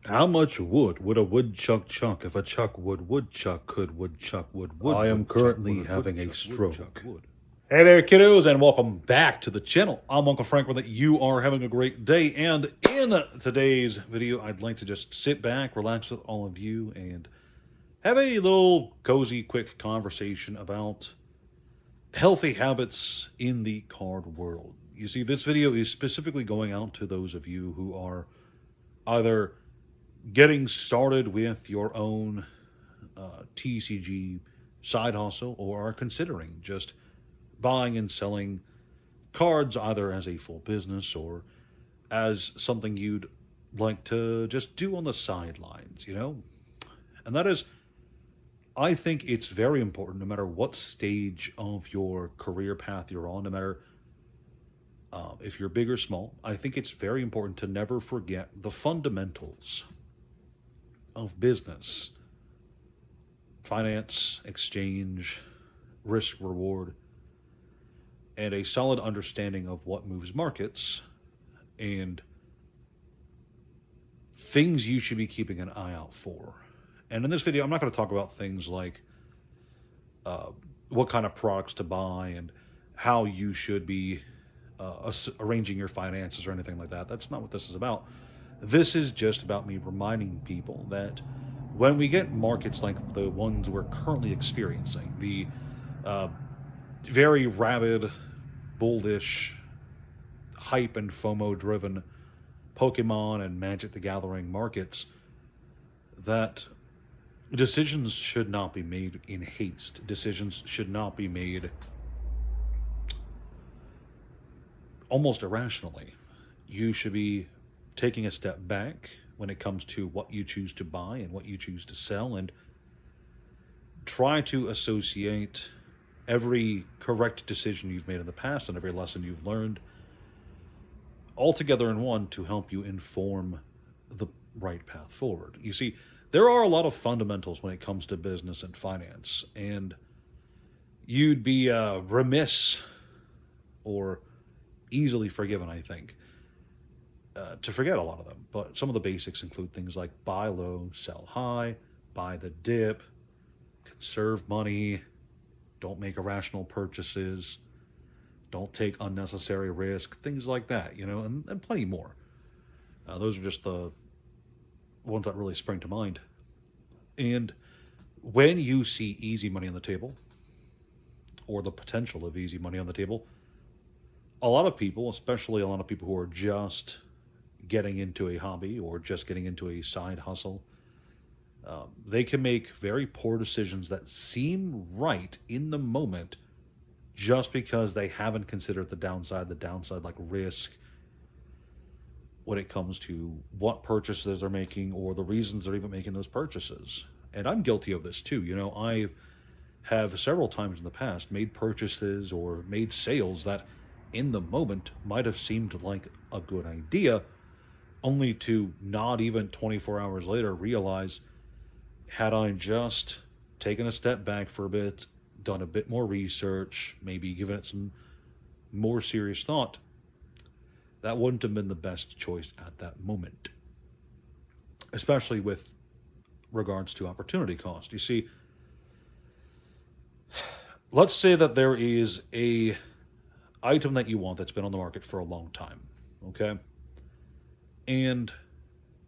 How much wood would a woodchuck chuck if a chuck woodchuck could woodchuck wood I am currently having a stroke. Hey there, kiddos, and welcome back to the channel. I'm Uncle Frank, with that you are having a great day, and in today's video, I'd like to just sit back, relax with all of you, and have a little cozy, quick conversation about healthy habits in the card world. You see, this video is specifically going out to those of you who are either getting started with your own TCG side hustle or are considering just buying and selling cards either as a full business or as something you'd like to just do on the sidelines, And that is, I think it's very important, no matter what stage of your career path you're on, no matter if you're big or small, I think it's very important to never forget the fundamentals of business, finance, exchange, risk reward, and a solid understanding of what moves markets and things you should be keeping an eye out for. And in this video, I'm not going to talk about things like what kind of products to buy and how you should be arranging your finances or anything like that. That's not what this is about. This is just about me reminding people that when we get markets like the ones we're currently experiencing, the very rabid, bullish, hype and FOMO driven Pokemon and Magic the Gathering markets, that decisions should not be made in haste. Decisions should not be made almost irrationally. You should be taking a step back when it comes to what you choose to buy and what you choose to sell, and try to associate every correct decision you've made in the past and every lesson you've learned all together in one to help you inform the right path forward. You see, there are a lot of fundamentals when it comes to business and finance, and you'd be remiss or easily forgiven, I think, to forget a lot of them. But some of the basics include things like buy low, sell high, buy the dip, conserve money, don't make irrational purchases, don't take unnecessary risk, things like that, and plenty more. Those are just the ones that really spring to mind. And when you see easy money on the table, or the potential of easy money on the table, a lot of people, especially a lot of people who are just getting into a hobby or just getting into a side hustle, they can make very poor decisions that seem right in the moment just because they haven't considered the downside like risk, when it comes to what purchases they're making or the reasons they're even making those purchases. And I'm guilty of this too. I have several times in the past made purchases or made sales that in the moment might have seemed like a good idea, only to not even 24 hours later realize, had I just taken a step back for a bit, done a bit more research, maybe given it some more serious thought, that wouldn't have been the best choice at that moment. Especially with regards to opportunity cost. You see, let's say that there is a item that you want that's been on the market for a long time, okay? And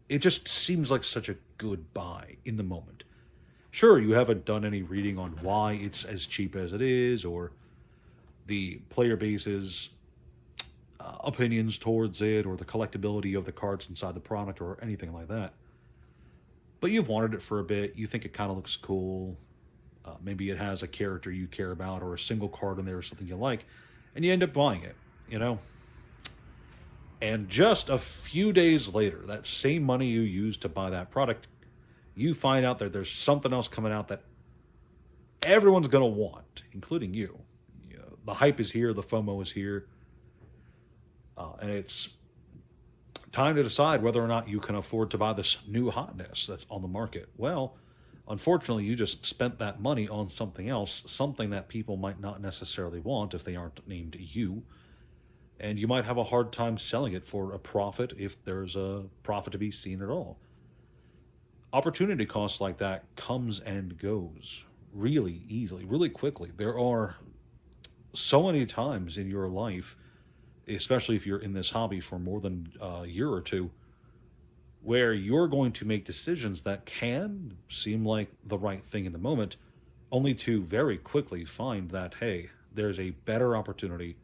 it just seems like such a good buy in the moment. Sure, you haven't done any reading on why it's as cheap as it is, or the player base's opinions towards it, or the collectability of the cards inside the product, or anything like that. But you've wanted it for a bit, you think it kind of looks cool, maybe it has a character you care about, or a single card in there or something you like, and you end up buying it, And just a few days later, that same money you used to buy that product, you find out that there's something else coming out that everyone's going to want, including you. The hype is here, the FOMO is here, and it's time to decide whether or not you can afford to buy this new hotness that's on the market. Well, unfortunately, you just spent that money on something else, something that people might not necessarily want if they aren't named you. And you might have a hard time selling it for a profit, if there's a profit to be seen at all. opportunity cost like that comes and goes really easily, really quickly. There are so many times in your life, especially if you're in this hobby for more than a year or two, where you're going to make decisions that can seem like the right thing in the moment, only to very quickly find that, hey, there's a better opportunity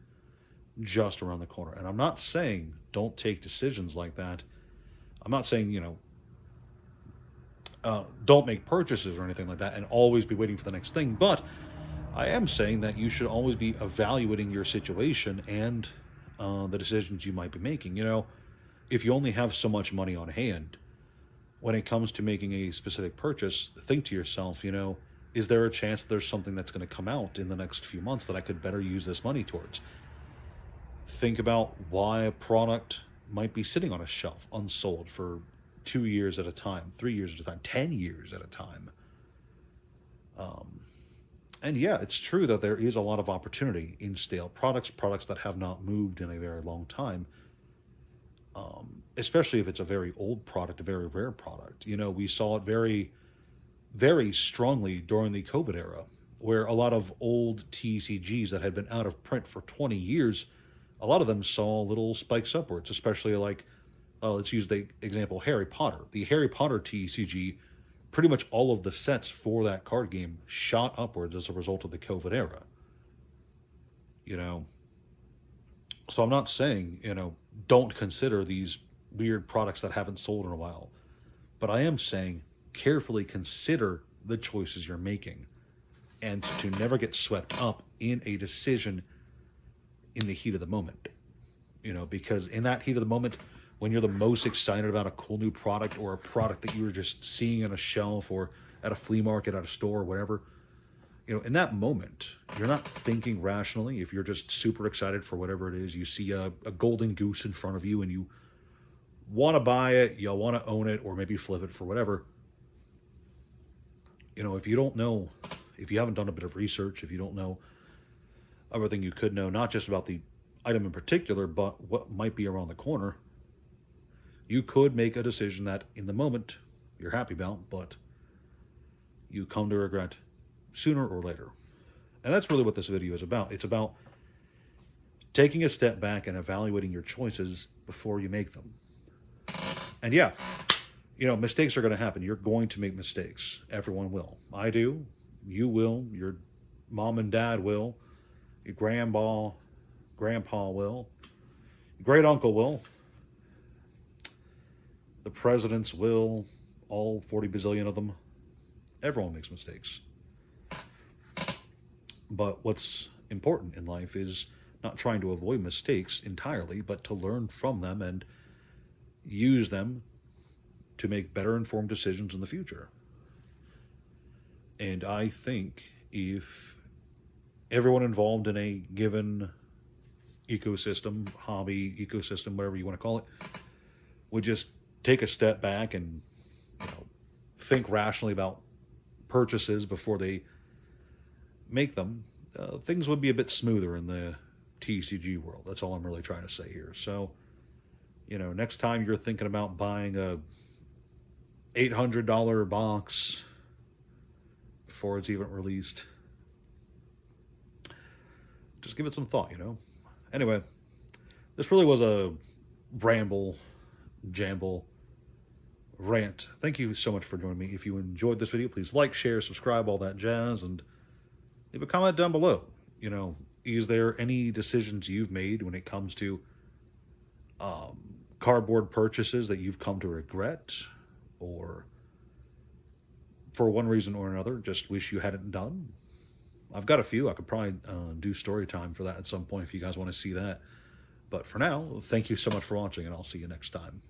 just around the corner. And I'm not saying don't take decisions like that. I'm not saying, don't make purchases or anything like that and always be waiting for the next thing. But I am saying that you should always be evaluating your situation and the decisions you might be making. If you only have so much money on hand, when it comes to making a specific purchase, think to yourself, is there a chance there's something that's going to come out in the next few months that I could better use this money towards? Think about why a product might be sitting on a shelf unsold for 2 years at a time, 3 years at a time, 10 years at a time. And yeah, it's true that there is a lot of opportunity in stale products that have not moved in a very long time. Especially if it's a very old product, a very rare product. We saw it very, very strongly during the COVID era, where a lot of old TCGs that had been out of print for 20 years, a lot of them saw little spikes upwards, especially like, let's use the example Harry Potter. The Harry Potter TCG, pretty much all of the sets for that card game shot upwards as a result of the COVID era. So I'm not saying, don't consider these weird products that haven't sold in a while. But I am saying carefully consider the choices you're making and to never get swept up in a decision in the heat of the moment. Because in that heat of the moment, when you're the most excited about a cool new product or a product that you were just seeing on a shelf or at a flea market, at a store, or whatever, in that moment, you're not thinking rationally. If you're just super excited for whatever it is, you see a golden goose in front of you and you want to buy it, you want to own it, or maybe flip it for whatever. If you don't know, if you haven't done a bit of research, if you don't know everything you could know, not just about the item in particular, but what might be around the corner, you could make a decision that in the moment you're happy about, but you come to regret sooner or later. And that's really what this video is about. It's about taking a step back and evaluating your choices before you make them. And yeah, mistakes are going to happen. You're going to make mistakes. Everyone will. I do. You will. Your mom and dad will. Your grandpa will. Your great uncle will. The presidents will. All 40 bazillion of them. Everyone makes mistakes. But what's important in life is not trying to avoid mistakes entirely, but to learn from them and use them to make better informed decisions in the future. And I think if everyone involved in a given ecosystem, hobby ecosystem, whatever you want to call it, would just take a step back and think rationally about purchases before they make them, things would be a bit smoother in the TCG world. That's all I'm really trying to say here. So, next time you're thinking about buying a $800 box before it's even released, just give it some thought, Anyway, this really was a jamble, rant. Thank you so much for joining me. If you enjoyed this video, please like, share, subscribe, all that jazz, and leave a comment down below. Is there any decisions you've made when it comes to cardboard purchases that you've come to regret, or for one reason or another just wish you hadn't done? I've got a few. I could probably do story time for that at some point if you guys want to see that. But for now, thank you so much for watching, and I'll see you next time.